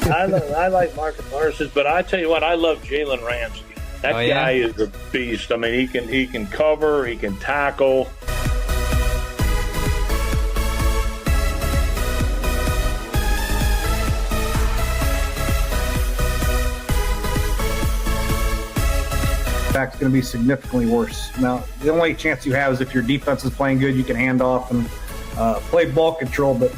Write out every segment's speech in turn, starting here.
I like Marcus Parsons, but I tell you what, I love Jalen Ramsey. That guy is a beast. I mean, he can cover, he can tackle. It's going to be significantly worse. Now, the only chance you have is if your defense is playing good, you can hand off and play ball control. But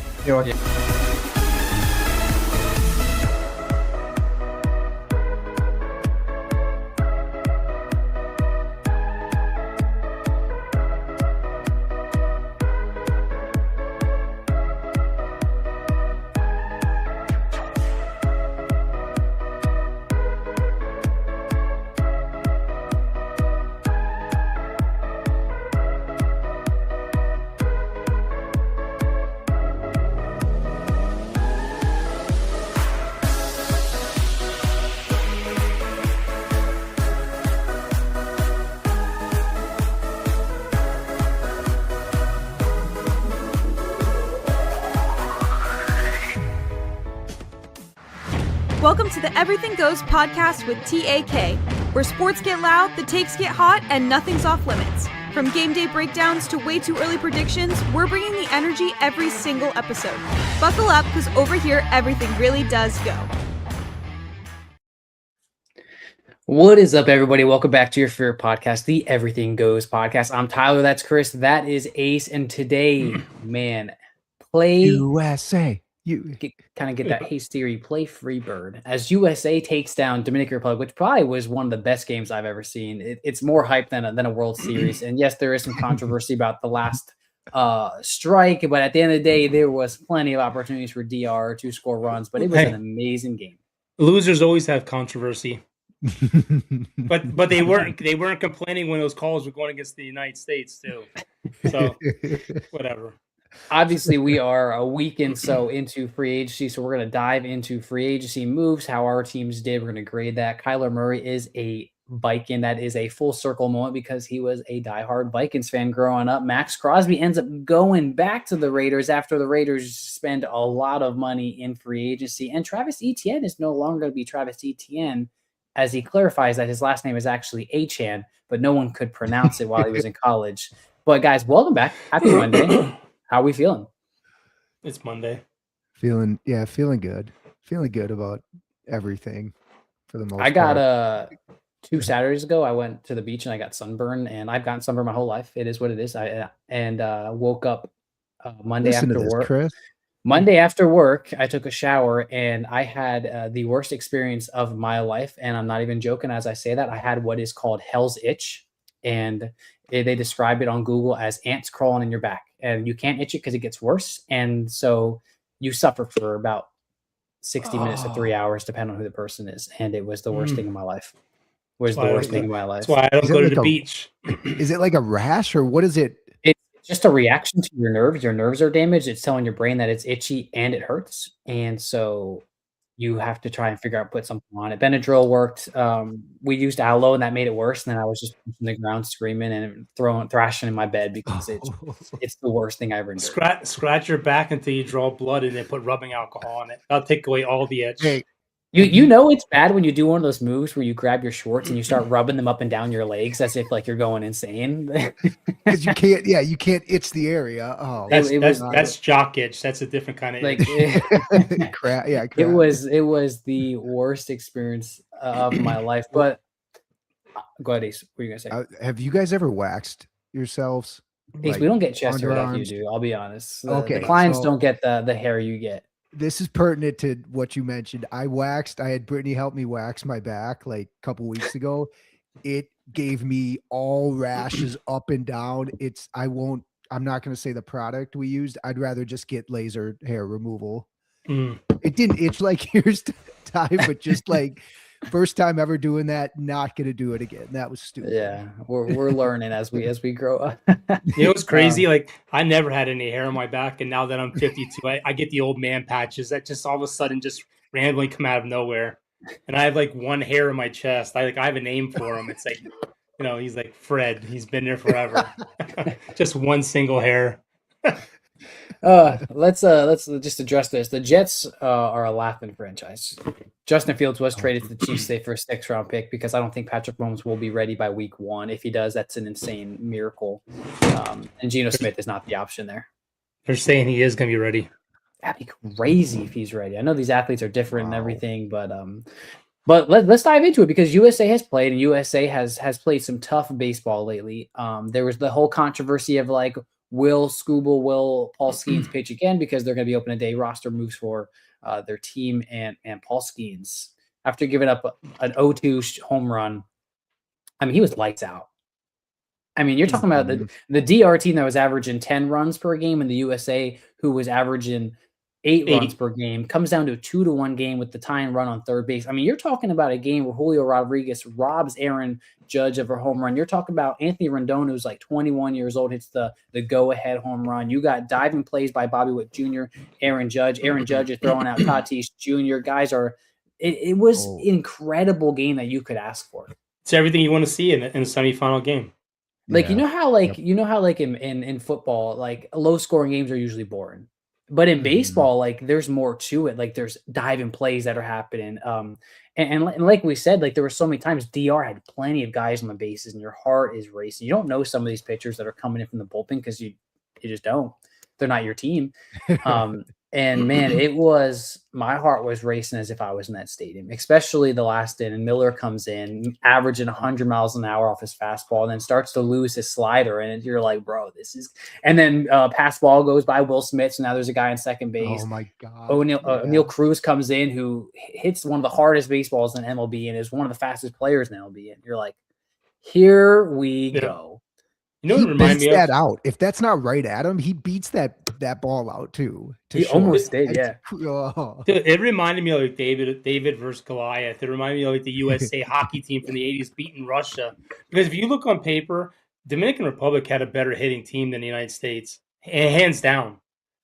Welcome to the Everything Goes podcast with TAK, where sports get loud, the takes get hot, and nothing's off limits. From game day breakdowns to way too early predictions, we're bringing the energy every single episode. Buckle up, because over here, everything really does go. What is up, everybody? Welcome back to your favorite podcast, the Everything Goes podcast. I'm Tyler, that's Chris, that is Ace, and today, man, play USA. Kind of get that Haste theory, play Freebird as USA takes down Dominican Republic, which probably was one of the best games I've ever seen. It's more hype than a World Series. And yes, there is some controversy about the last strike, but at the end of the day, there was plenty of opportunities for DR to score runs, but it was an amazing game. Losers always have controversy. but they weren't complaining when those calls were going against the United States too. So whatever. Obviously, we are a week and so into free agency, so we're going to dive into free agency moves, how our teams did. We're going to grade that. Kyler Murray is a Viking. That is a full circle moment because he was a diehard Vikings fan growing up. Max Crosby ends up going back to the Raiders after the Raiders spend a lot of money in free agency. And Travis Etienne is no longer going to be Travis Etienne, as he clarifies that his last name is actually Achan, but no one could pronounce it while he was in college. But guys, welcome back. Happy Monday. How are we feeling? It's Monday. Feeling good. Feeling good about everything for the most part. I got 2 Saturdays ago, I went to the beach and I got sunburned, and I've gotten sunburned my whole life. It is what it is. I woke up Monday after work. Chris. Monday after work, I took a shower and I had the worst experience of my life. And I'm not even joking as I say that. I had what is called Hell's Itch, and they describe it on Google as ants crawling in your back. And you can't itch it because it gets worse. And so you suffer for about 60 minutes to 3 hours, depending on who the person is. And it was the worst thing in my life. That's why I don't go to the beach. Is it like a rash or what is it? It's just a reaction to your nerves. Your nerves are damaged. It's telling your brain that it's itchy and it hurts. And so you have to try and figure out, put something on it. Benadryl worked. We used aloe and that made it worse. And then I was just pushing the ground screaming and thrashing in my bed because it's the worst thing I ever endured. Scratch your back until you draw blood and then put rubbing alcohol on it. That'll take away all the itch. Hey. You know it's bad when you do one of those moves where you grab your shorts and you start rubbing them up and down your legs as if like you're going insane. Because you can't itch the area. Oh, that's jock itch. That's a different kind of itch. Crap. It was the worst experience of my life. But go ahead, Ace. What are you gonna say? Have you guys ever waxed yourselves? Ace, we don't get chest hair like you do. I'll be honest. Okay, the clients don't get the hair you get. This is pertinent to what you mentioned. I had Brittany help me wax my back like a couple weeks ago. It gave me all rashes up and down. I'm not going to say the product we used. I'd rather just get laser hair removal. It didn't itch like yours, time, but just like first time ever doing that, not going to do it again. That was stupid. Yeah. We're learning as we grow up. You know what's crazy? Like I never had any hair on my back. And now that I'm 52, I get the old man patches that just all of a sudden just randomly come out of nowhere. And I have like one hair in my chest. I have a name for him. It's like, he's like Fred. He's been there forever. Just one single hair. Let's just address this. The Jets are a laughing franchise. Justin Fields was traded to the Chiefs today for a 6th-round pick because I don't think Patrick Mahomes will be ready by week 1. If he does, that's an insane miracle. And Geno Smith is not the option there. They're saying he is going to be ready. That'd be crazy if he's ready. I know these athletes are different and everything, but let's dive into it because USA has played and USA has played some tough baseball lately. There was the whole controversy of like, will Paul Skeens pitch again because they're going to be open a day roster moves for their team and Paul Skeens after giving up an 0-2 home run. I mean, he was lights out. I mean, you're talking about the DR team that was averaging 10 runs per game and the USA who was averaging 8 runs per game comes down to a 2-1 game with the tying run on third base. I mean, you're talking about a game where Julio Rodriguez robs Aaron Judge of a home run. You're talking about Anthony Rendon, who's like 21 years old, hits the go-ahead home run. You got diving plays by Bobby Witt Jr., Aaron Judge. Aaron Judge is throwing out Tatis Jr. Guys are – it was incredible game that you could ask for. It's everything you want to see in a semifinal game. Like, you know how in football, like low-scoring games are usually boring. But in baseball, like there's more to it. Like there's diving plays that are happening. And like we said, like there were so many times DR had plenty of guys on the bases and your heart is racing. You don't know some of these pitchers that are coming in from the bullpen because you just don't. They're not your team. And man, my heart was racing as if I was in that stadium, especially the last inning. Miller comes in, averaging 100 miles an hour off his fastball, and then starts to lose his slider. And you're like, bro, this is. And then pass ball goes by Will Smith. So now there's a guy in second base. Oh my God. O'Neal Cruz comes in, who hits one of the hardest baseballs in MLB and is one of the fastest players in MLB. And you're like, here we go. You know, he beats that out. If that's not right at him, he beats that ball out too. He almost did, yeah. Dude, it reminded me of like David versus Goliath. It reminded me of like the USA hockey team from the 80s beating Russia. Because if you look on paper, Dominican Republic had a better hitting team than the United States, hands down.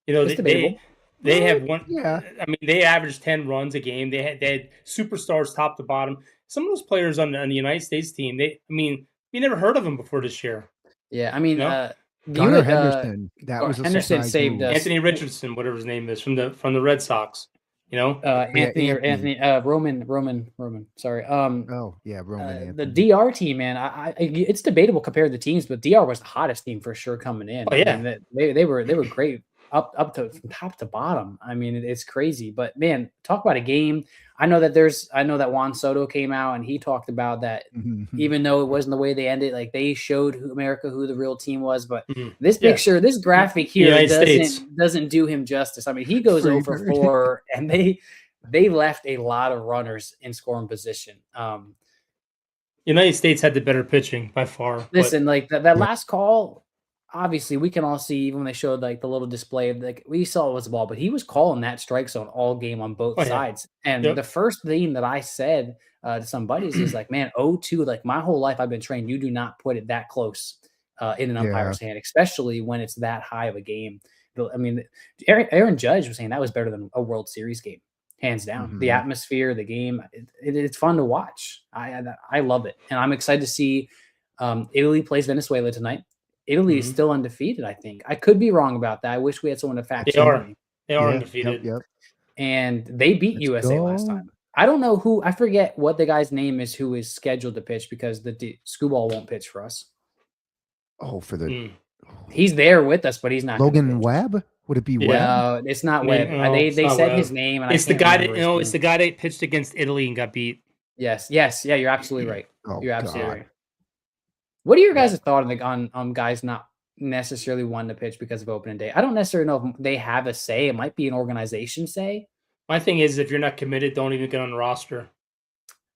You know, they have one. Yeah, I mean, they averaged 10 runs a game. They had superstars top to bottom. Some of those players on the United States team, we never heard of them before this year. Yeah, I mean, Connor Henderson. That was Henderson saved us. Anthony Richardson, whatever his name is, from the Red Sox. You know, Roman. Sorry. Roman. The DR team, man. It's debatable compared to the teams, but DR was the hottest team for sure coming in. Oh yeah, I mean, they were great up to from top to bottom. I mean, it's crazy. But man, talk about a game. I know that Juan Soto came out and he talked about that. Even though it wasn't the way they ended, like they showed America who the real team was. But this picture, this graphic here doesn't do him justice. I mean, he goes over 4, and they left a lot of runners in scoring position. United States had the better pitching by far. Listen, like that last call. Obviously, we can all see, even when they showed like the little display, like we saw it was a ball, but he was calling that strike zone all game on both sides. And the first thing that I said to some buddies is like, man, 0-2, like my whole life I've been trained, you do not put it that close in an umpire's hand, especially when it's that high of a game. I mean, Aaron Judge was saying that was better than a World Series game, hands down. The atmosphere, the game, it's fun to watch. I love it. And I'm excited to see Italy plays Venezuela tonight. Italy is still undefeated, I think. I could be wrong about that. I wish we had someone to fact check. They are undefeated. Yep. And they beat USA last time. I don't know who. I forget what the guy's name is who is scheduled to pitch because the Screwball won't pitch for us. Oh, for the he's there with us, but he's not. Logan Webb? Would it be Webb? No, it's not Webb. They said Webb. His name. And it's the guy that it's the guy that pitched against Italy and got beat. Yes. Yeah, you're absolutely right. You're absolutely right. What are your guys' thoughts on guys not necessarily wanting to pitch because of opening day? I don't necessarily know if they have a say. It might be an organization say. My thing is, if you're not committed, don't even get on the roster.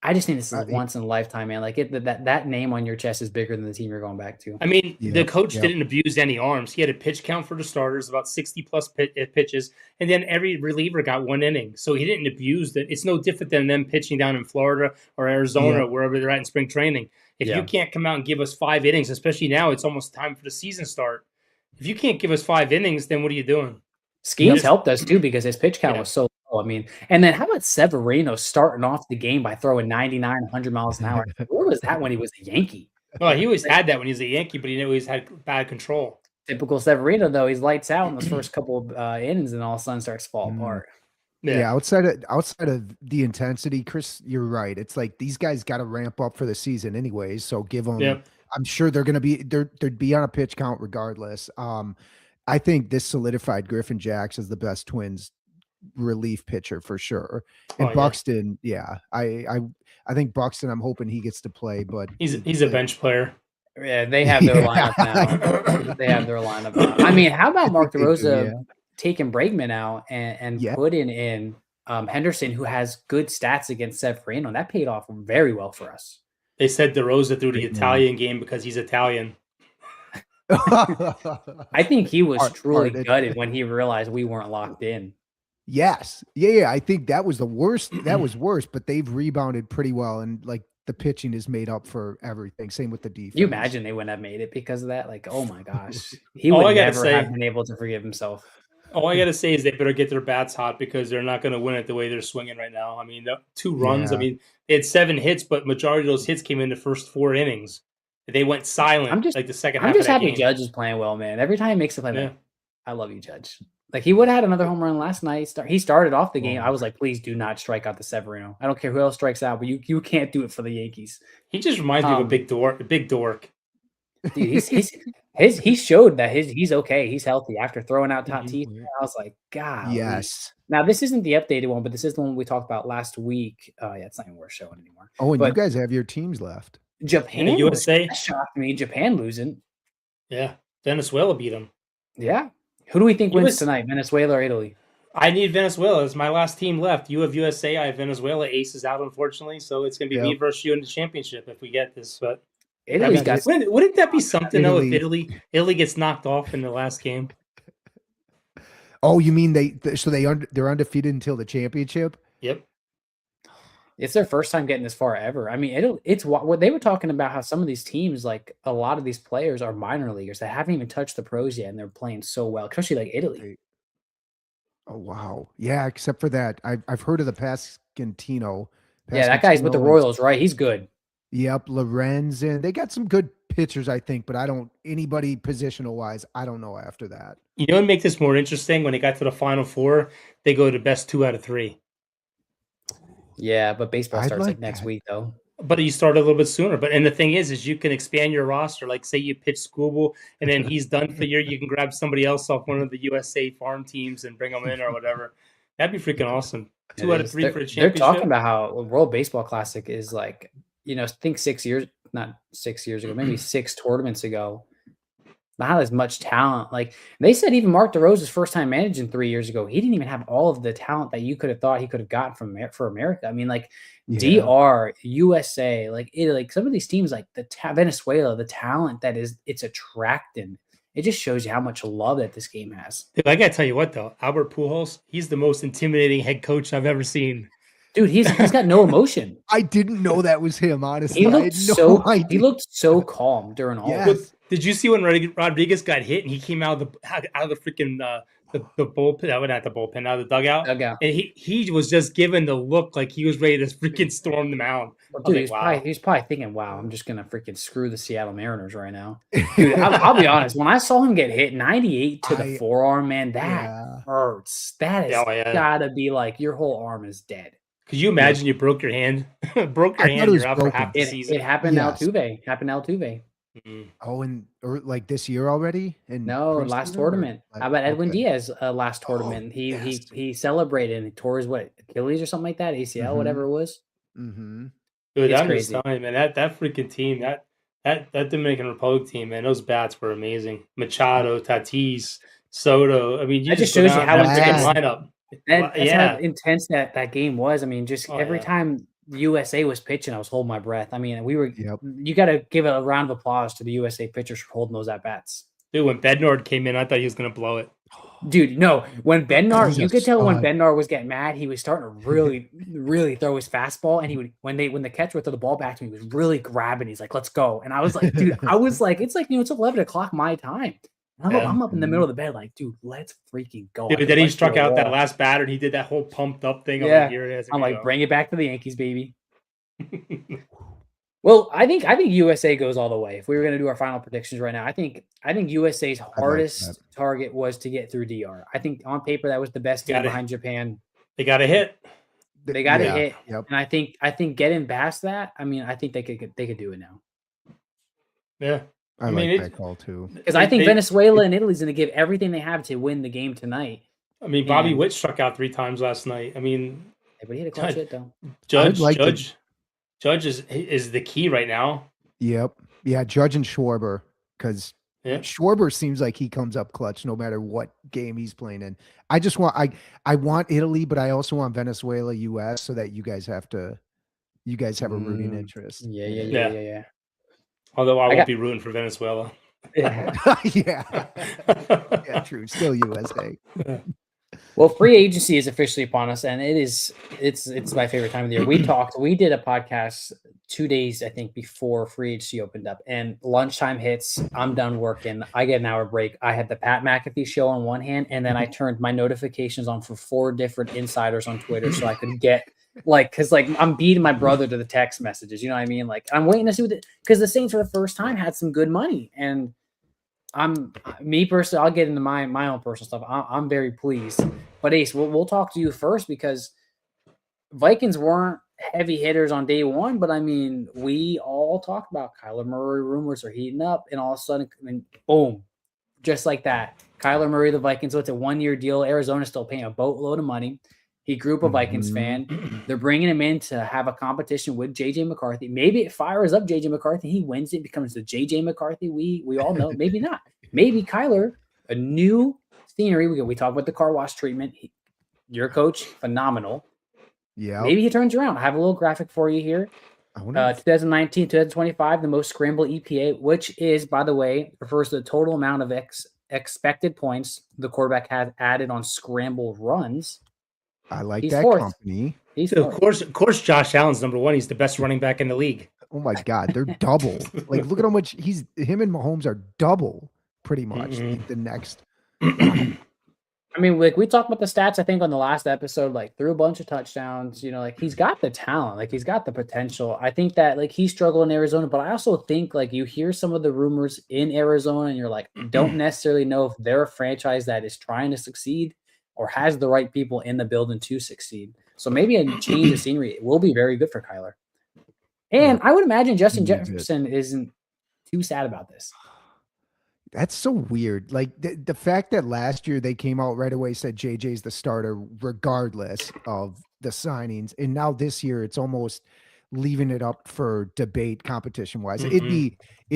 I just think this is once in a lifetime, man. Like that name on your chest is bigger than the team you're going back to. I mean, the coach didn't abuse any arms. He had a pitch count for the starters, about 60 plus pitches, and then every reliever got 1 inning. So he didn't abuse it. It's no different than them pitching down in Florida or Arizona, or wherever they're at in spring training. If you can't come out and give us 5 innings, especially now, it's almost time for the season start. If you can't give us 5 innings, then what are you doing? Skeens helped us too because his pitch count was so low. I mean, and then how about Severino starting off the game by throwing 99, 100 miles an hour? Where was that when he was a Yankee? Well, he always had that when he was a Yankee, but he always had bad control. Typical Severino, though. He's lights out in those first couple of innings, and all of a sudden starts to fall apart. Yeah, outside of the intensity, Chris, you're right. It's like these guys got to ramp up for the season anyways. So give them. Yep. I'm sure they'd be on a pitch count regardless. I think this solidified Griffin Jacks as the best Twins relief pitcher for sure. And Buxton, I think Buxton. I'm hoping he gets to play, but he's a bench player. Yeah, they have their lineup now. They have their lineup now. I mean, how about Mark DeRosa taking Bregman out and putting in Henderson, who has good stats against Severino? That paid off very well for us. They said DeRosa threw the Italian game because he's Italian. I think he was truly gutted when he realized we weren't locked in. Yes. Yeah. I think that was the worst. That was worse, but they've rebounded pretty well. And like the pitching is made up for everything. Same with the defense. You imagine they wouldn't have made it because of that? Like, oh my gosh. He would never have been able to forgive himself. All I got to say is they better get their bats hot because they're not going to win it the way they're swinging right now. I mean, the 2 runs, I mean, they had 7 hits, but majority of those hits came in the first 4 innings. They went silent like the second half of that game. I'm just happy Judge is playing well, man. Every time he makes a play, man, I love you, Judge. Like, he would have had another home run last night. He started off the game. I was like, please do not strike out the Severino. I don't care who else strikes out, but you can't do it for the Yankees. He just reminds me of a big dork. Dude, he showed that he's okay. He's healthy after throwing out Tatis. I was like, God. Yes. Now, this isn't the updated one, but this is the one we talked about last week. It's not even worth showing anymore. Oh, and you guys have your teams left. Japan, USA shocked me. Japan losing. Yeah, Venezuela beat them. Yeah. Who do we think wins tonight, Venezuela or Italy? I need Venezuela. It's my last team left. You have USA. I have Venezuela. Ace is out, unfortunately. So it's going to be me versus you in the championship if we get this. But wouldn't that be something, though, if Italy gets knocked off in the last game? Oh, you mean they're undefeated until the championship? Yep. It's their first time getting this far ever. I mean, it's what they were talking about, how some of these teams, like a lot of these players are minor leaguers that haven't even touched the pros yet, and they're playing so well, especially like Italy. Oh, wow. Yeah, except for that. I've heard of the Pasquantino. Yeah, that guy's with the Royals, right? He's good. Yep, Lorenz, and they got some good pitchers, I think, but anybody positional-wise, I don't know after that. You know what makes this more interesting? When they got to the Final Four, they go to best 2 out of 3. Yeah, but baseball starts like next week, though. But you start a little bit sooner. And the thing is you can expand your roster. Like, say you pitch Skubal, and then he's done for the year. You can grab somebody else off one of the USA farm teams and bring them in or whatever. That'd be freaking awesome. 2 out of 3 for a championship. They're talking about how World Baseball Classic is like, think 6 years, not 6 years ago, maybe 6 tournaments ago. Not as much talent. Like they said, even Mark DeRosa's first time managing 3 years ago, he didn't even have all of the talent that you could have thought he could have gotten for America. I mean, like DR, USA, like Italy, like some of these teams, like Venezuela, the talent that it's attracting. It just shows you how much love that this game has. Dude, I gotta tell you what though, Albert Pujols, he's the most intimidating head coach I've ever seen. Dude, he's got no emotion. I didn't know that was him, honestly. He looked so calm during all of this. Did you see when Rodriguez got hit and he came out of the freaking the bullpen? Not the bullpen, out of the dugout. And he was just given the look like he was ready to freaking storm the mound. Dude, he's probably thinking, "Wow, I'm just gonna freaking screw the Seattle Mariners right now." Dude, I'll be honest. When I saw him get hit 98 to the forearm, man, that hurts. That has gotta be like your whole arm is dead. Could you imagine you broke your hand? You're out for half the season. It happened to Altuve. Mm-hmm. Oh, like this year already? No, last tournament. How about Edwin Diaz? Last tournament, he celebrated and he tore his Achilles or something like that, ACL, whatever it was. Mm-hmm. Dude, I'm just telling you, man, that freaking team, that Dominican Republic team, man, those bats were amazing. Machado, Tatis, Soto. I mean, that just shows you how intense lineup. That's how intense that game was. I mean, just every time the USA was pitching, I was holding my breath. I mean, you got to give a round of applause to the USA pitchers for holding those at bats. Dude, when Bednar came in, I thought he was going to blow it. Dude, no. When Bednar, you could tell when Bednar was getting mad, he was starting to really, really throw his fastball. And he would, when the catcher would throw the ball back to me, he was really grabbing. He's like, "Let's go!" And I was like, "Dude," it's like it's 11:00 my time. I'm up in the middle of the bed, like, dude, let's freaking go. Dude, then he struck out that last batter, and he did that whole pumped up thing. Yeah. I'm like, bring it back to the Yankees, baby. Well, I think USA goes all the way. If we were going to do our final predictions right now, I think USA's hardest target was to get through DR. I think on paper that was the best team behind Japan. They got a hit. They got a hit, and I think getting past that. I mean, I think they could do it now. Yeah, I like that call too. Because I think Venezuela and Italy's going to give everything they have to win the game tonight. I mean, Bobby Witt struck out 3 times last night. I mean, but he had a clutch hit though. Judge is the key right now. Yep. Yeah, Judge and Schwarber, because Schwarber seems like he comes up clutch no matter what game he's playing in. I just want I want Italy, but I also want Venezuela, US, so that you guys have a rooting interest. Yeah. Although I won't be rooting for Venezuela. Yeah. Yeah, true. Still USA. Well, free agency is officially upon us, and it's my favorite time of the year. We did a podcast 2 days, I think, before free agency opened up, and lunchtime hits. I'm done working. I get an hour break. I had the Pat McAfee show on one hand, and then I turned my notifications on for 4 different insiders on Twitter so I could get because I'm beating my brother to the text messages. You know what I mean? Like I'm waiting to see because the Saints for the first time had some good money, and me personally, I'll get into my own personal stuff. I'm very pleased. But Ace, we'll talk to you first because Vikings weren't heavy hitters on day one. But I mean, we all talked about Kyler Murray rumors are heating up, and all of a sudden, boom, just like that, Kyler Murray, the Vikings. So it's a 1-year deal. Arizona's still paying a boatload of money. He grew up a Vikings fan. They're bringing him in to have a competition with JJ McCarthy. Maybe it fires up JJ McCarthy. He wins it, becomes the JJ McCarthy we all know. Maybe not. Maybe Kyler, a new scenery. We talk about the car wash treatment. Your coach, phenomenal. Yeah. Maybe he turns around. I have a little graphic for you here. 2019, 2025, the most scramble EPA, which is, by the way, refers to the total amount of expected points the quarterback has added on scramble runs. I like that company. Of course, Josh Allen's number 1. He's the best running back in the league. Oh my God, they're double. Like, look at how much him and Mahomes are double, pretty much. The next. I mean, like we talked about the stats, I think, on the last episode, like threw a bunch of touchdowns, like he's got the talent, like he's got the potential. I think that like he struggled in Arizona, but I also think like you hear some of the rumors in Arizona and you're like, don't necessarily know if they're a franchise that is trying to succeed or has the right people in the building to succeed. So maybe a change of scenery will be very good for Kyler. And I would imagine Justin Jefferson isn't too sad about this. That's so weird. Like the fact that last year they came out right away, said JJ's the starter regardless of the signings. And now this year it's almost leaving it up for debate competition wise. It'd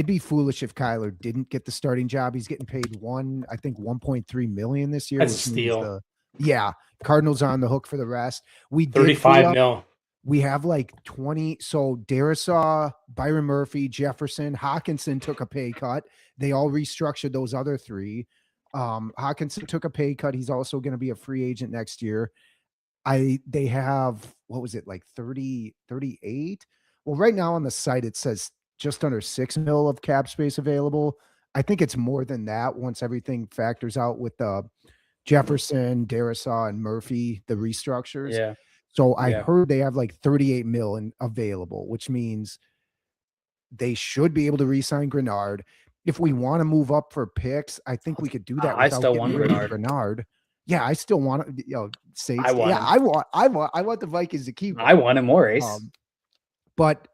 be foolish if Kyler didn't get the starting job. He's getting paid $1.3 million this year. That's a steal. Cardinals are on the hook for the rest. We did 35 mil. We have like 20. So Darisaw, Byron Murphy, Jefferson, Hawkinson took a pay cut. They all restructured those other 3. Hawkinson took a pay cut. He's also going to be a free agent next year. They have, what was it, like 30, 38? Well, right now on the site, it says just under $6 million of cap space available. I think it's more than that once everything factors out with Jefferson, Darisaw, and Murphy, the restructures. Yeah. So I heard they have like 38 million available, which means they should be able to re-sign Grenard. If we want to move up for picks, I think we could do that. I still want Grenard. Yeah, I still want to. Say I want. Yeah, I want the Vikings to keep. I want him more, Ace. But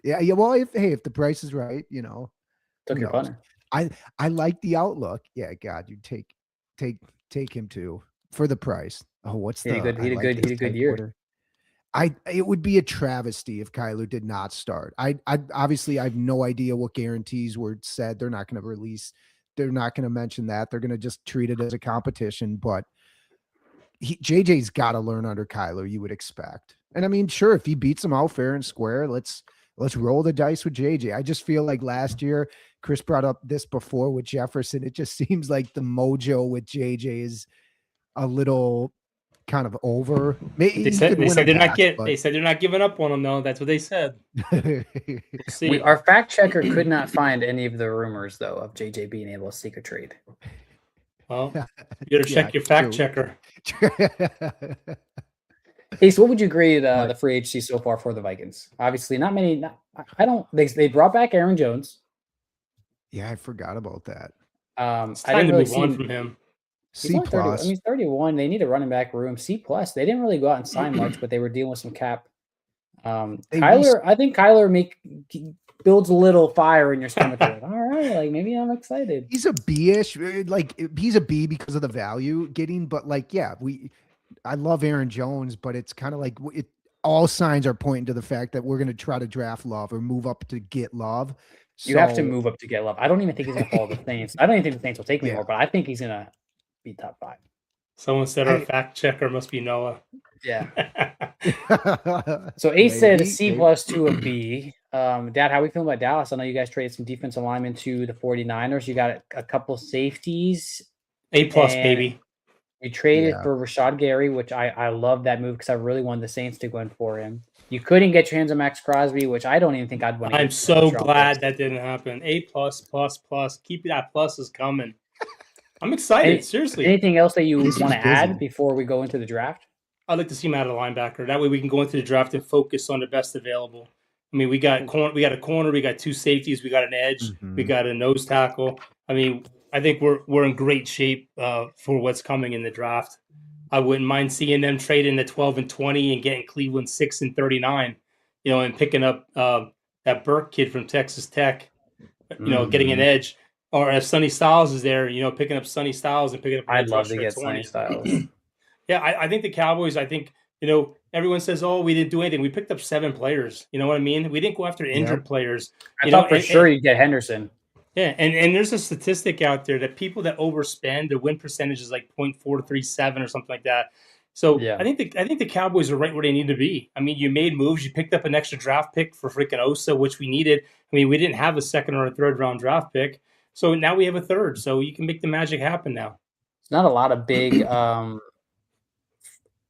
yeah. Well, if the price is right, took your punter. I like the outlook. Yeah, God, you take him too for the price. Oh, what's he had a good year. It would be a travesty if Kyler did not start. I obviously I have no idea what guarantees were said. They're not going to release. They're not going to mention that. They're going to just treat it as a competition. But JJ's got to learn under Kyler. You would expect. And I mean, sure, if he beats him out fair and square, let's roll the dice with JJ. I just feel like last year, Chris brought up this before with Jefferson. It just seems like the mojo with JJ is a little kind of over. They said they're not giving up on him though. That's what they said. We'll our fact checker could not find any of the rumors though of JJ being able to seek a trade. Well, you better check your fact checker. Hey, so what would you grade the free agency so far for the Vikings? Obviously, not many I don't. They brought back Aaron Jones. Yeah, I forgot about that. It's time to move on from him. C plus. He's 31. They need a running back room. C plus. They didn't really go out and sign much, but they were dealing with some cap. I think Kyler builds a little fire in your stomach. Like, all right, like maybe I'm excited. He's a B-ish, like he's a B because of the value getting, but like, yeah, I love Aaron Jones, but it's kind of like all signs are pointing to the fact that we're going to try to draft Love or move up to get Love. You have to move up to get Love. I don't even think he's going to follow the Saints. I don't even think the Saints will take him anymore, but I think he's going to be top 5. Someone said our fact checker must be Noah. Yeah. So Ace said a C plus to a B. Dad, how are we feeling about Dallas? I know you guys traded some defensive linemen to the 49ers. You got a couple safeties. A plus, baby. You traded for Rashad Gary, which I love that move because I really wanted the Saints to go in for him. You couldn't get your hands on Max Crosby, which I don't even think I'd want to. I'm so glad that didn't happen. A plus, plus, plus. Keep that pluses coming. I'm excited. Seriously. Anything else that you want to add before we go into the draft? I'd like to see him add a linebacker. That way we can go into the draft and focus on the best available. I mean, we got a corner, we got 2 safeties, we got an edge, we got a nose tackle. I mean, I think we're in great shape for what's coming in the draft. I wouldn't mind seeing them trade in the 12 and 20 and getting Cleveland 6 and 39, and picking up that Burke kid from Texas Tech, getting an edge. Or if Sonny Styles is there, picking up Sonny Styles and picking up. I'd love to get Sonny Styles. Yeah, I think the Cowboys, everyone says, oh, we didn't do anything. We picked up 7 players. You know what I mean? We didn't go after injured players. I thought for sure you'd get Henderson. Yeah, and there's a statistic out there that people that overspend, their win percentage is like 0.437 or something like that. So I think the Cowboys are right where they need to be. I mean, you made moves. You picked up an extra draft pick for freaking Osa, which we needed. I mean, we didn't have a 2nd or a 3rd round draft pick. So now we have a 3rd. So you can make the magic happen now. It's not a lot of big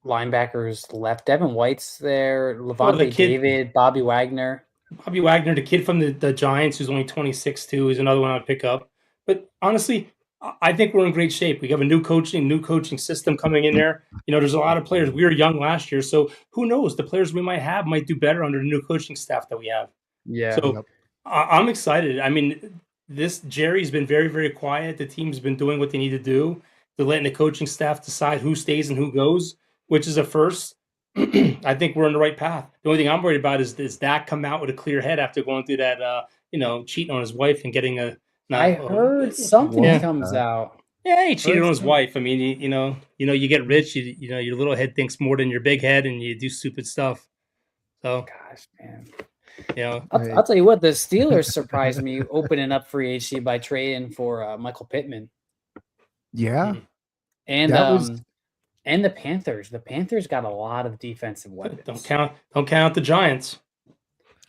linebackers left. Devin White's there. Levante David, Bobby Wagner. Bobby Wagner, the kid from the Giants, who's only 26 too, is another one I'd pick up. But honestly, I think we're in great shape. We have a new coaching system coming in there. There's a lot of players. We were young last year, so who knows? The players we might have might do better under the new coaching staff that we have. Yeah. So I'm excited. I mean, Jerry's been very, very quiet. The team's been doing what they need to do. They're letting the coaching staff decide who stays and who goes, which is a first. I think we're on the right path. The only thing I'm worried about is Dak come out with a clear head after going through that, cheating on his wife and getting a. I heard something comes out. Yeah, he cheated on his wife. I mean, you get rich. Your little head thinks more than your big head, and you do stupid stuff. So, gosh, man. I'll tell you what. The Steelers surprised me opening up free agency by trading for Michael Pittman. Yeah, and the Panthers. The Panthers got a lot of defensive weapons. Don't count the Giants.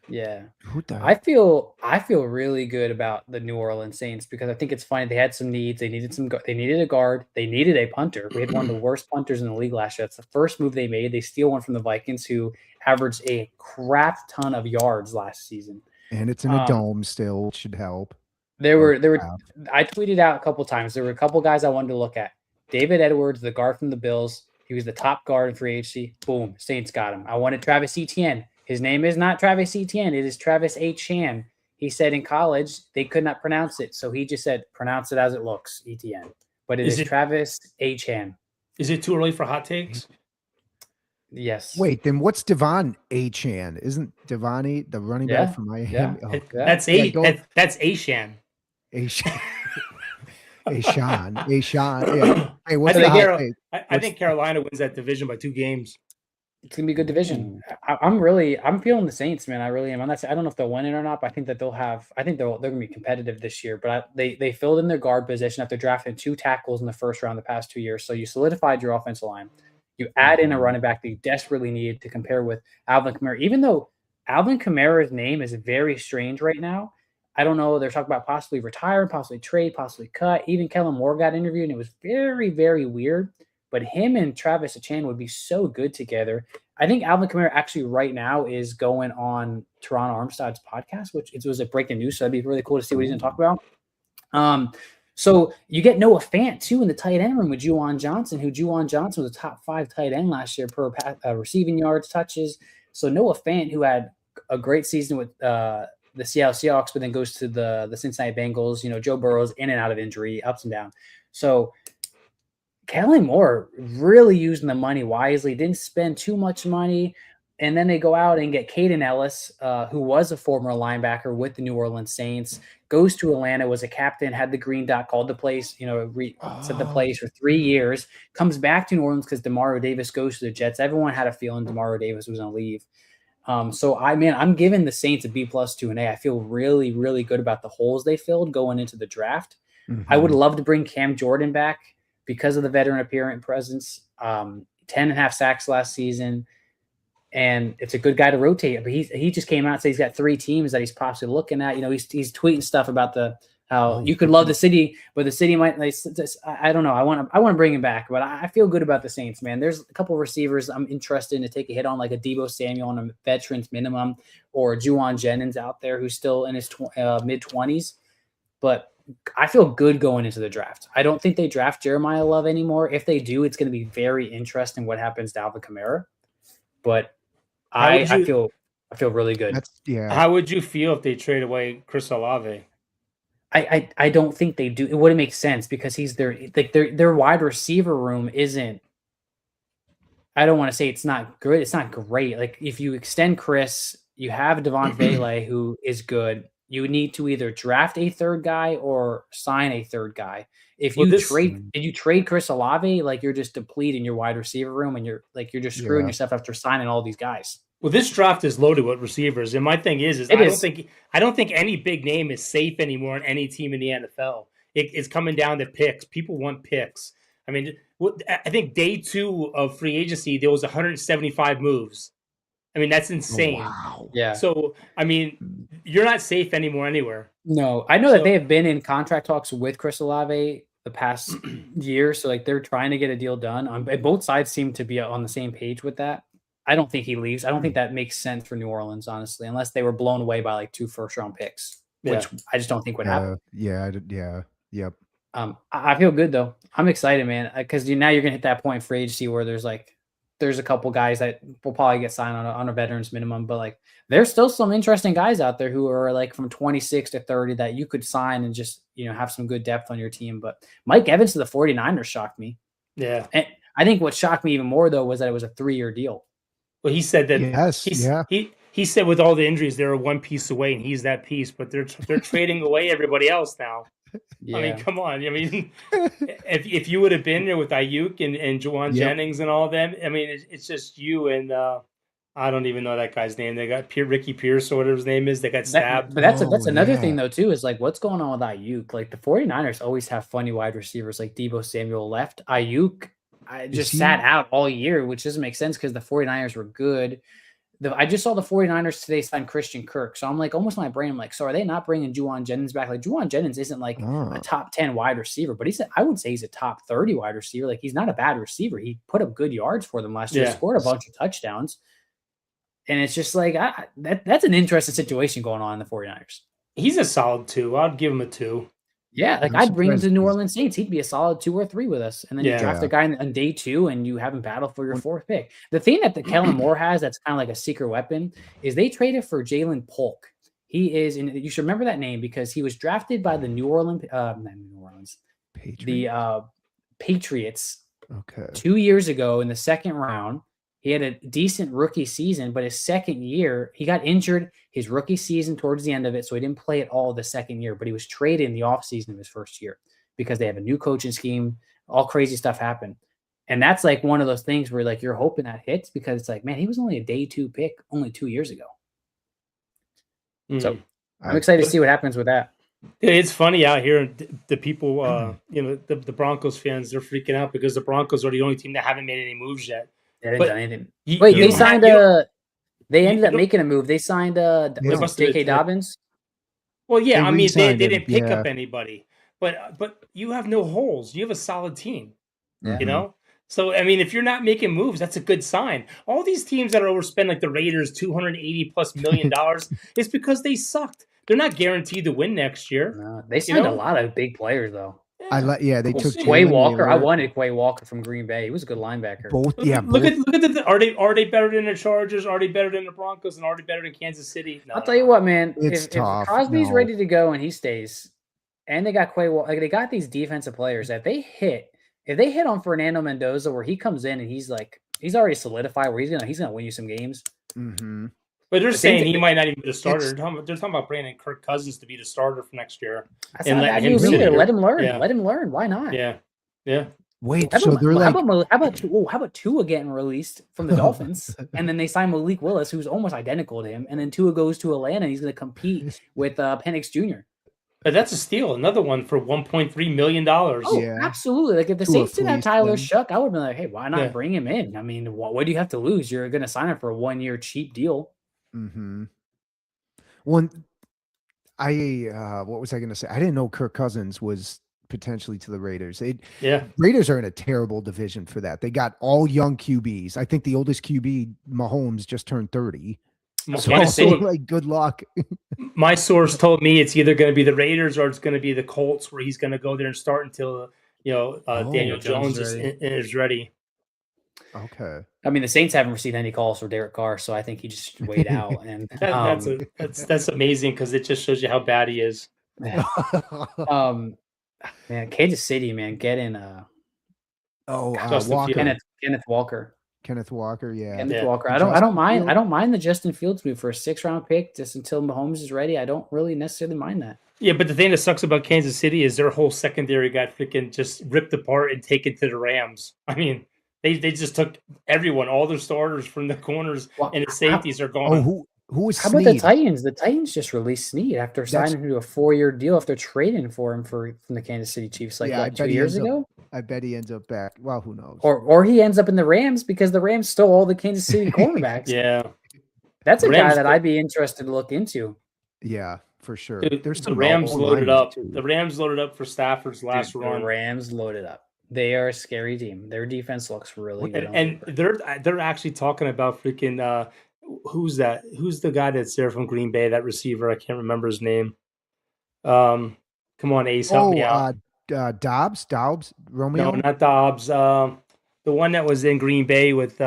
Yeah. I feel really good about the New Orleans Saints because I think it's funny. They had some needs. They needed a guard. They needed a punter. We had one of the worst punters in the league last year. That's the first move they made. They steal one from the Vikings, who averaged a crap ton of yards last season. And it's in a dome still, which should help. There were I tweeted out a couple times. There were a couple guys I wanted to look at. David Edwards, the guard from the Bills. He was the top guard in free agency. Boom. Saints got him. I wanted Travis Etienne. His name is not Travis Etienne. It is Travis Etienne. He said in college they could not pronounce it. So he just said, pronounce it as it looks, Etienne. But it is Travis Etienne. Is it too early for hot takes? Yes. Wait, then what's Devon Achan? Isn't Devani the running back from Miami? Yeah. Oh, that's Achan. Ashan. Yeah. Hey, what's I think Carolina wins that division by 2 games. It's gonna be a good division. I'm feeling the Saints, man. I really am. I don't know if they'll win it or not, but I think that they're gonna be competitive this year. But they filled in their guard position after drafting 2 tackles in the first round the past 2 years. So you solidified your offensive line. You add in a running back that you desperately needed to compare with Alvin Kamara. Even though Alvin Kamara's name is very strange right now, I don't know. They're talking about possibly retiring, possibly trade, possibly cut. Even Kellen Moore got interviewed, and it was very, very weird. But him and Travis Etienne would be so good together. I think Alvin Kamara actually right now is going on Toronto Armstead's podcast, which it was a breaking news. So that'd be really cool to see what he's going to talk about. So you get Noah Fant too in the tight end room with Juwan Johnson, was a top 5 tight end last year per receiving yards, touches. So Noah Fant, who had a great season with the Seattle Seahawks, but then goes to the Cincinnati Bengals. Joe Burrow's in and out of injury, ups and downs. So Kellen Moore really using the money wisely, didn't spend too much money. And then they go out and get Caden Ellis, who was a former linebacker with the New Orleans Saints, goes to Atlanta, was a captain, had the green dot, called the plays, set the plays for 3 years, comes back to New Orleans because DeMario Davis goes to the Jets. Everyone had a feeling DeMario Davis was going to leave. So I'm giving the Saints a B+ to an A. I feel really, really good about the holes they filled going into the draft. Mm-hmm. I would love to bring Cam Jordan back because of the veteran appearance presence. 10.5 sacks last season. And it's a good guy to rotate. But he just came out and said he's got 3 teams that he's possibly looking at. He's tweeting stuff about how you could love the city, but the city might. I don't know. I want to bring him back, but I feel good about the Saints, man. There's a couple of receivers I'm interested in to take a hit on, like a Deebo Samuel on a veterans minimum, or Juwan Jennings out there who's still in his mid-20s. But I feel good going into the draft. I don't think they draft Jeremiah Love anymore. If they do, it's going to be very interesting what happens to Alvin Kamara. But I feel really good. How would you feel if they trade away Chris Olave? I don't think they do. It wouldn't make sense because he's their wide receiver room isn't. I don't want to say it's not good. It's not great. Like if you extend Chris, you have Devon Vele who is good. You need to either draft a third guy or sign a third guy. If you trade Chris Olave, like you're just depleting your wide receiver room, and you're just screwing yourself after signing all these guys. Well, this draft is loaded with receivers, and my thing is I don't think any big name is safe anymore on any team in the NFL. It's coming down to picks. People want picks. I mean, I think day 2 of free agency there was 175 moves. I mean, that's insane. Wow. Yeah. So, I mean, you're not safe anymore anywhere. No, I know that they have been in contract talks with Chris Olave the past year. So, like, they're trying to get a deal done. Both sides seem to be on the same page with that. I don't think he leaves. I don't think that makes sense for New Orleans, honestly, unless they were blown away by like 2 first-round picks, which I just don't think would happen. Yep. I feel good though. I'm excited, man, because now you're gonna hit that point in free agency where there's a couple guys that will probably get signed on a veterans minimum, but like there's still some interesting guys out there who are like from 26 to 30 that you could sign and just have some good depth on your team. But Mike Evans to the 49ers shocked me. Yeah, and I think what shocked me even more though was that it was a 3-year deal. Well, he said that. Yes. He said with all the injuries, they were one piece away, and he's that piece. But they're trading away everybody else now. Yeah. I mean, come on. I mean, if you would have been there with Ayuk and Juwan Jennings and all of them, I mean, it's just you and I don't even know that guy's name. They got Ricky Pierce or whatever his name is. They got stabbed. But that's another thing though too, is like what's going on with Ayuk? Like the 49ers always have funny wide receivers. Like Deebo Samuel left. Ayuk sat out all year, which doesn't make sense because the 49ers were good. I just saw the 49ers today sign Christian Kirk. So I'm like, almost my brain, I'm like, so are they not bringing Juwan Jennings back? Like Juwan Jennings isn't like a top 10 wide receiver, but I would say he's a top 30 wide receiver. Like he's not a bad receiver. He put up good yards for them last year, scored a bunch of touchdowns. And it's just like, that's an interesting situation going on in the 49ers. He's a solid 2. I'd give him a 2. Yeah, like I'd bring him to New Orleans Saints. He'd be a solid 2 or 3 with us. And then you draft a guy on day 2 and you have him battle for your 4th pick. The thing that the Kellen Moore has that's kind of like a secret weapon is they traded for Jalen Polk. He is, and you should remember that name because he was drafted by the Patriots 2 years ago in the 2nd round. He had a decent rookie season, but his 2nd year, he got injured his rookie season towards the end of it, so he didn't play at all the 2nd year, but he was traded in the offseason of his 1st year because they have a new coaching scheme, all crazy stuff happened. And that's like one of those things where like you're hoping that hits because it's like, man, he was only a day 2 pick only 2 years ago. So I'm excited to see what happens with that. It's funny out here. The people, the Broncos fans, they're freaking out because the Broncos are the only team that haven't made any moves yet. They haven't done anything. Wait, they signed they ended up making a move. They signed J.K. Dobbins. Well, yeah, I mean they didn't pick up anybody, but you have no holes. You have a solid team. Yeah. So I mean, if you're not making moves, that's a good sign. All these teams that are overspend like the Raiders, $280+ million, it's because they sucked. They're not guaranteed to win next year. No, they signed a lot of big players though. They took Quay Walker. I wanted Quay Walker from Green Bay. He was a good linebacker. Look at are they better than the Chargers? Are they better than the Broncos? And are they better than Kansas City? I'll tell you what, man. It's tough. If Crosby's ready to go and he stays, and they got Quay Walker, like they got these defensive players that if they hit on Fernando Mendoza where he comes in and he's already solidified where he's gonna win you some games. Mm-hmm. But they're saying he might not even be the starter. They're talking about bringing Kirk Cousins to be the starter for next year. That's not bad news either. Let him learn. Yeah. Let him learn. Why not? Yeah. Wait, how about Tua getting released from the Dolphins, and then they sign Malik Willis, who's almost identical to him, and then Tua goes to Atlanta, and he's going to compete with Penix Jr. But that's a steal. Another one for $1.3 million. Oh, yeah. Absolutely. Like if the Saints didn't have Tyler Shuck, I would have been like, hey, why not bring him in? I mean, what do you have to lose? You're going to sign him for a 1-year cheap deal. Mm-hmm. What was I going to say? I didn't know Kirk Cousins was potentially to the Raiders. Raiders are in a terrible division for that. They got all young QBs. I think the oldest QB, Mahomes, just turned 30. So good luck. My source told me it's either going to be the Raiders or it's going to be the Colts, where he's going to go there and start until Daniel Jones is ready. Okay. I mean, the Saints haven't received any calls for Derek Carr, so I think he just wait out. And that's amazing because it just shows you how bad he is. Man, Kansas City, man, get in. Walker. Kenneth Walker. Kenneth Walker, yeah. Kenneth Walker. I don't mind. I don't mind the Justin Fields move for a 6th-round pick just until Mahomes is ready. I don't really necessarily mind that. Yeah, but the thing that sucks about Kansas City is their whole secondary got freaking just ripped apart and taken to the Rams. I mean, they just took everyone, all their starters from the corners and the safeties are gone. Who was How about the Titans? The Titans just released Snead after signing him to a 4-year deal after trading for him from the Kansas City Chiefs 2 years ago. I bet he ends up back. Well, who knows? Or he ends up in the Rams because the Rams stole all the Kansas City cornerbacks. Yeah. That's a guy that I'd be interested to look into. Yeah, for sure. Dude, there's the Rams loaded up. The Rams loaded up for Stafford's last run. The Rams loaded up. They are a scary team. Their defense looks really good. And they're actually talking about freaking who's that? Who's the guy that's there from Green Bay? That receiver, I can't remember his name. Come on, Ace, help me out. Dobbs, Romeo. No, not Dobbs. The one that was in Green Bay with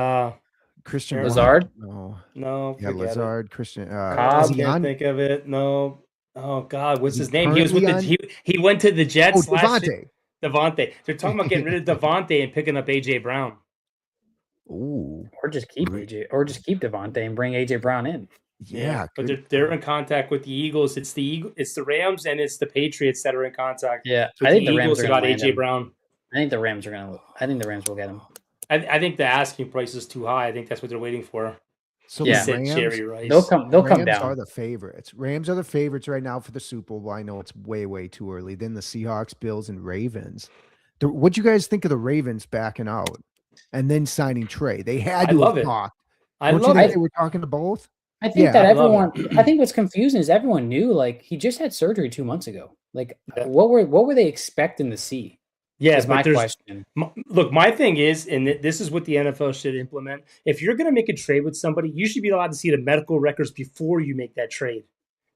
Christian Lazard. No. Yeah, Lazard. Christian. I can't think of it. No. Oh God, what's his name? He was with he went to the Jets. Devontae. They're talking about getting rid of Devontae and picking up AJ Brown. Ooh. Or just keep Devontae and bring AJ Brown in. Yeah, but they're in contact with the Eagles. It's the Rams and it's the Patriots that are in contact. Yeah, I think the Rams got AJ Brown. I think the Rams will get him. I think the asking price is too high. I think that's what they're waiting for. So the Rams, Jerry Rice. They'll come down. Are the favorites. Rams are the favorites right now for the Super Bowl. I know it's way too early. Then the Seahawks, Bills, and Ravens. What'd you guys think of the Ravens backing out and then signing Trey? They had to have talked. I love it. They were talking to both. I think that everyone. I think what's confusing is everyone knew he just had surgery 2 months ago. What were they expecting to see? Yeah, is my question. Look, my thing is, and this is what the NFL should implement. If you're going to make a trade with somebody, you should be allowed to see the medical records before you make that trade,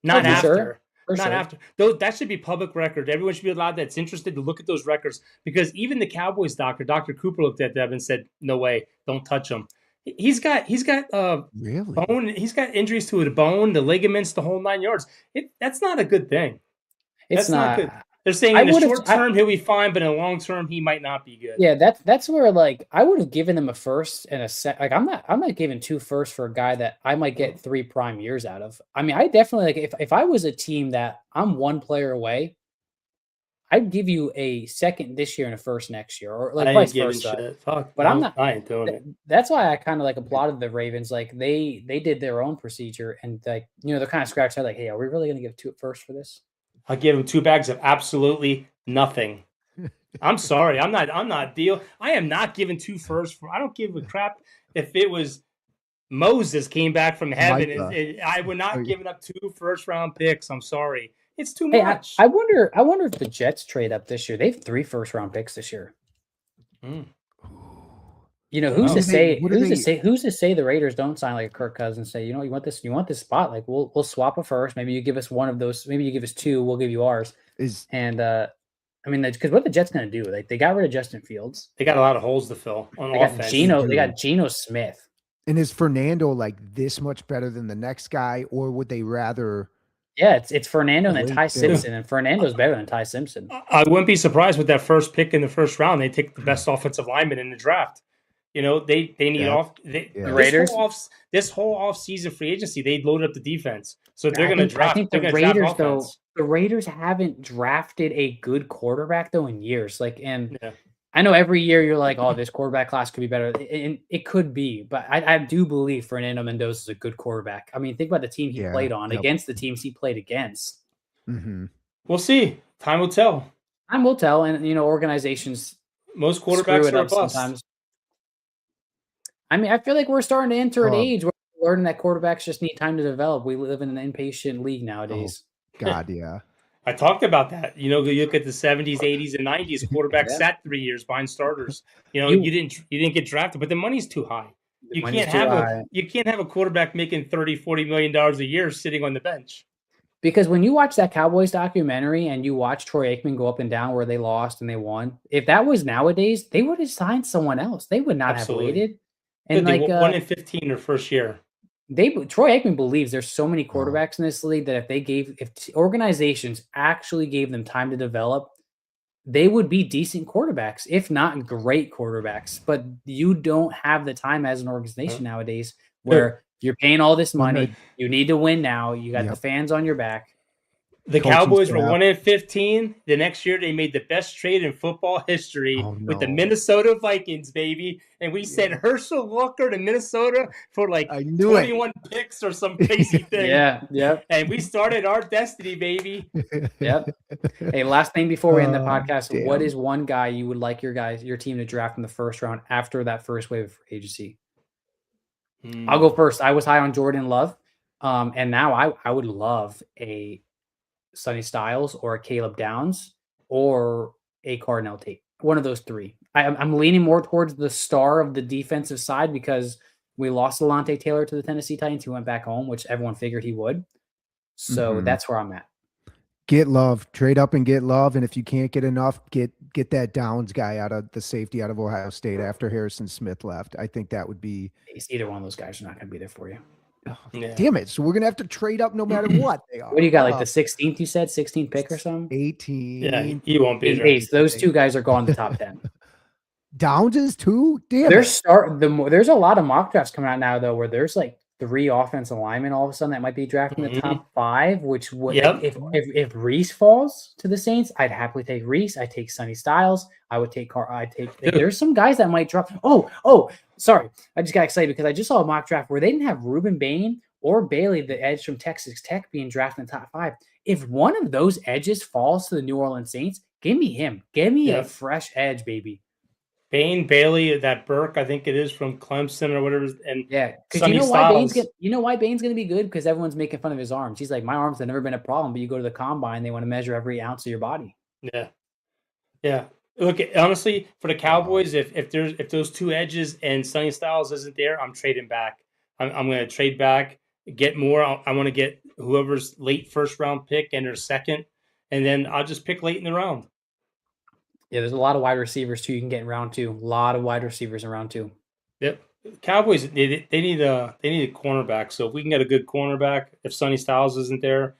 not after. After. That should be public record. Everyone should be allowed that's interested to look at those records, because even the Cowboys Dr. Cooper looked at them and said, "No way, don't touch him." He's got really bone. He's got injuries to the bone, the ligaments, the whole 9 yards. That's not a good thing. It's not good. They're saying in the short term he'll be fine, but in the long term he might not be good. Yeah, that's where I would have given him a first and a set. I'm not giving 2 firsts for a guy that I might get 3 prime years out of. I mean, I definitely if I was a team that I'm 1 player away, I'd give you a second this year and a first next year, or vice versa. But I'm not. I ain't doing it. That's why I kind of applauded the Ravens. They did their own procedure, and they're kind of scratching their hey, are we really going to give 2 firsts for this? I'll give him 2 bags of absolutely nothing. I'm sorry. I am not giving 2 firsts for. I don't give a crap if it was Moses came back from heaven. I would not give up 2 first-round picks. I'm sorry. It's too much. I wonder if the Jets trade up this year. They have 3 first-round picks this year. Who's to say the Raiders don't sign a Kirk Cousins and say, you want this spot, we'll swap a first. Maybe you give us one of those. Maybe you give us 2. We'll give you ours. I mean, because what the Jets going to do? Like, they got rid of Justin Fields. They got a lot of holes to fill on offense. They got Geno Smith. And is Fernando like this much better than the next guy, or would they rather? Yeah, it's Fernando and then Ty Simpson, and Fernando's better than Ty Simpson. I wouldn't be surprised with that first pick in the first round. They take the best offensive lineman in the draft. You know, they need the Raiders. This whole off-season free agency, they loaded up the defense. So they're going to draft. I think the Raiders, though, the Raiders haven't drafted a good quarterback though in years. Like, and I know every year you're like, oh, this quarterback class could be better, and it could be, but I do believe Fernando Mendoza is a good quarterback. I mean, think about the team he played on against the teams he played against. Mm-hmm. We'll see. Time will tell. Time will tell, and organizations. Most quarterbacks are bust. Sometimes. I mean, I feel like we're starting to enter an age where we're learning that quarterbacks just need time to develop. We live in an impatient league nowadays. Oh, God, yeah. I talked about that. You look at the 70s, 80s, and 90s. Quarterbacks sat 3 years behind starters. You didn't get drafted, but the money's too high. You can't have a quarterback making $30, $40 million a year sitting on the bench. Because when you watch that Cowboys documentary and you watch Troy Aikman go up and down where they lost and they won, if that was nowadays, they would have signed someone else. They would not have waited. And they 1 in 15 their first year. Troy Aikman believes there's so many quarterbacks in this league that if organizations actually gave them time to develop, they would be decent quarterbacks, if not great quarterbacks. But you don't have the time as an organization nowadays where you're paying all this money. You need to win now. You got the fans on your back. The Cowboys were 1 in 15. The next year, they made the best trade in football history with the Minnesota Vikings, baby. And we sent Herschel Walker to Minnesota for 21 picks or some crazy thing. Yeah. And we started our destiny, baby. Yep. Hey, last thing before we end the podcast, what is one guy you would like your team to draft in the first round after that first wave of free agency? I'll go first. I was high on Jordan Love. And now I would love a Sonny Styles or a Caleb Downs or a Cardinal Tate. One of those three. I'm leaning more towards the star of the defensive side because we lost Alontae Taylor to the Tennessee Titans. He went back home, which everyone figured he would. So that's where I'm at. Get Love. Trade up and get Love. And if you can't get enough, get that Downs guy out of the safety out of Ohio State after Harrison Smith left. I think that would be. Either one of those guys are not going to be there for you. Oh, damn it. So we're going to have to trade up no matter what they are. What do you got? Like the 16th, you said? 16th pick or something? 18. Yeah, he won't be there. So those two guys are going to the top 10. Downs is too? Damn There's a lot of mock drafts coming out now, though, where there's like 3 offensive linemen all of a sudden that might be drafted in the top 5, which would, if Reese falls to the Saints, I'd happily take Reese. I'd take Sonny Styles. I would take there's some guys that might drop. Oh, sorry. I just got excited because I just saw a mock draft where they didn't have Reuben Bain or Bailey, the edge from Texas Tech, being drafted in the top 5. If one of those edges falls to the New Orleans Saints, give me him. Give me a fresh edge, baby. Bain, Bailey, that Burke, I think it is from Clemson or whatever. And because you know why Bain's going to be good? Because everyone's making fun of his arms. He's like, my arms have never been a problem, but you go to the combine, they want to measure every ounce of your body. Yeah. Look, honestly, for the Cowboys, if those 2 edges and Sonny Styles isn't there, I'm trading back. I'm going to trade back, get more. I want to get whoever's late first round pick and their second, and then I'll just pick late in the round. Yeah, there's a lot of wide receivers too. You can get in round 2. A lot of wide receivers in round 2. Yep. Cowboys they need a cornerback. So if we can get a good cornerback, if Sonny Styles isn't there,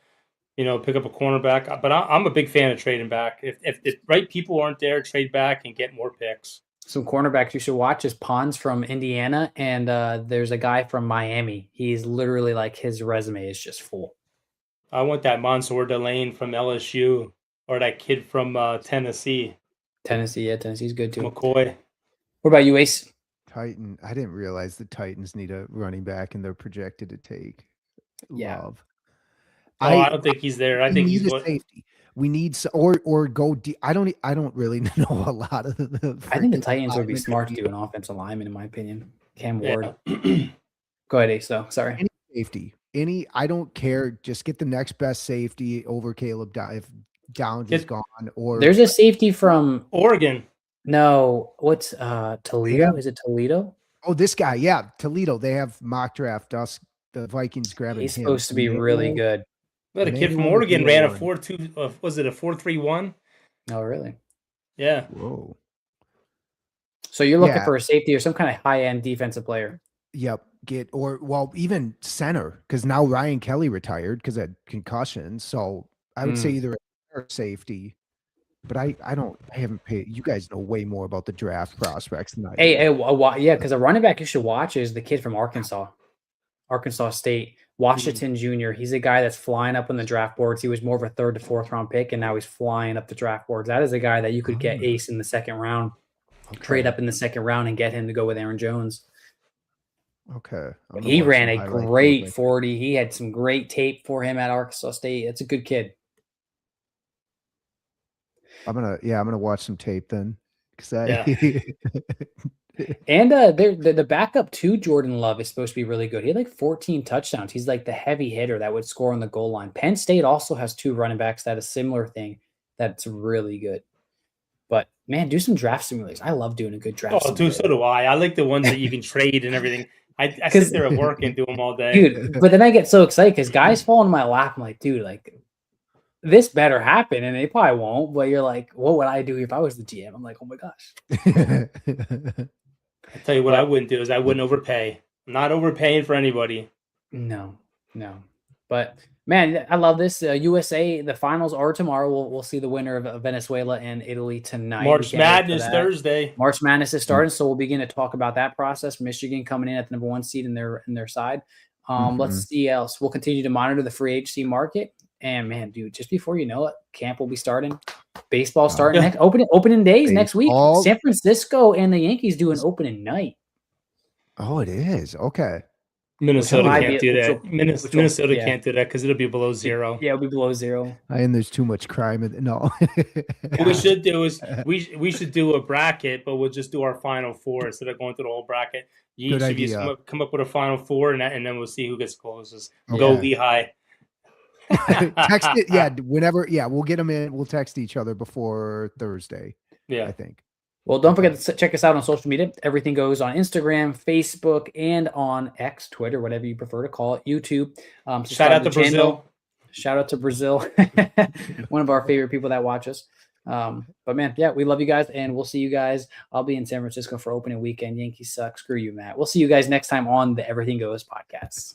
pick up a cornerback. But I'm a big fan of trading back. If the right people aren't there, trade back and get more picks. Some cornerbacks you should watch is Pons from Indiana, and there's a guy from Miami. He's literally like his resume is just full. I want that Mansour Delane from LSU or that kid from Tennessee. Tennessee's good too. McCoy. What about you, Ace? Titan. I didn't realize the Titans need a running back, and they're projected to take Love. I don't think he's there. I think he's safety. We need or go deep. I don't really know a lot of the. I think the Titans would be smart to do an offensive lineman, in my opinion. Cam Ward. Go ahead, Ace. Though, sorry. Any safety. I don't care. Just get the next best safety over Caleb if Downs is gone. Or there's a safety from Oregon. No, what's Toledo? Yeah. Is it Toledo? Oh, this guy, Toledo. They have mock draft us. The Vikings grabbing He's supposed to be really good. But a kid from Oregon ran a 4.2. Was it a 4.31? Oh, really? Yeah. Whoa. So you're looking for a safety or some kind of high-end defensive player. Yep. Even center, because now Ryan Kelly retired because of concussion. So I would say either a safety, but I haven't paid. You guys know way more about the draft prospects than I do. Yeah, because a running back you should watch is the kid from Arkansas State, Washington Jr. He's a guy that's flying up on the draft boards. He was more of a 3rd to 4th round pick, and now he's flying up the draft boards. That is a guy that you could get ace in the 2nd round, trade up in the 2nd round, and get him to go with Aaron Jones. Okay. He ran a great 40. He had some great tape for him at Arkansas State. It's a good kid. I'm gonna watch some tape then. And the backup to Jordan Love is supposed to be really good. He had like 14 touchdowns. He's like the heavy hitter that would score on the goal line. Penn State also has 2 running backs that a similar thing that's really good. But man, do some draft simulators. I love doing a good draft. Oh, dude, so do I. I like the ones that you can trade and everything. I sit there at work and do them all day, dude. But then I get so excited because guys fall into my lap. I'm like, dude, like this better happen, and they probably won't. But you're like, what would I do if I was the GM? I'm like, oh my gosh. I tell you what, I wouldn't do is I wouldn't overpay. I'm not overpaying for anybody. No. But man, I love this. USA, the finals are tomorrow. We'll see the winner of Venezuela and Italy tonight. March Madness Thursday. March Madness is starting, so we'll begin to talk about that process. Michigan coming in at the number 1 seed in their side. Let's see else. We'll continue to monitor the free agency market. And man, dude, just before you know it, camp will be starting. Baseball starting next opening days next week. San Francisco and the Yankees do an opening night. Oh, it is. Okay. Minnesota can't do that. Minnesota can't do that because it'll be below 0. Yeah, it'll be below 0. And there's too much crime. No. What we should do is we should do a bracket, but we'll just do our final 4 instead of going through the whole bracket. You each come up with a final 4, and then we'll see who gets closest. Okay. Go Lehigh. Text it. Yeah. Whenever. Yeah. We'll get them in. We'll text each other before Thursday. Yeah. I think. Well, don't forget to check us out on social media. Everything goes on Instagram, Facebook, and on X, Twitter, whatever you prefer to call it, YouTube. Shout out to Brazil. Shout out to Brazil. One of our favorite people that watch us. But man, yeah, we love you guys, and we'll see you guys. I'll be in San Francisco for opening weekend. Yankees suck. Screw you, Matt. We'll see you guys next time on the Everything Goes podcast.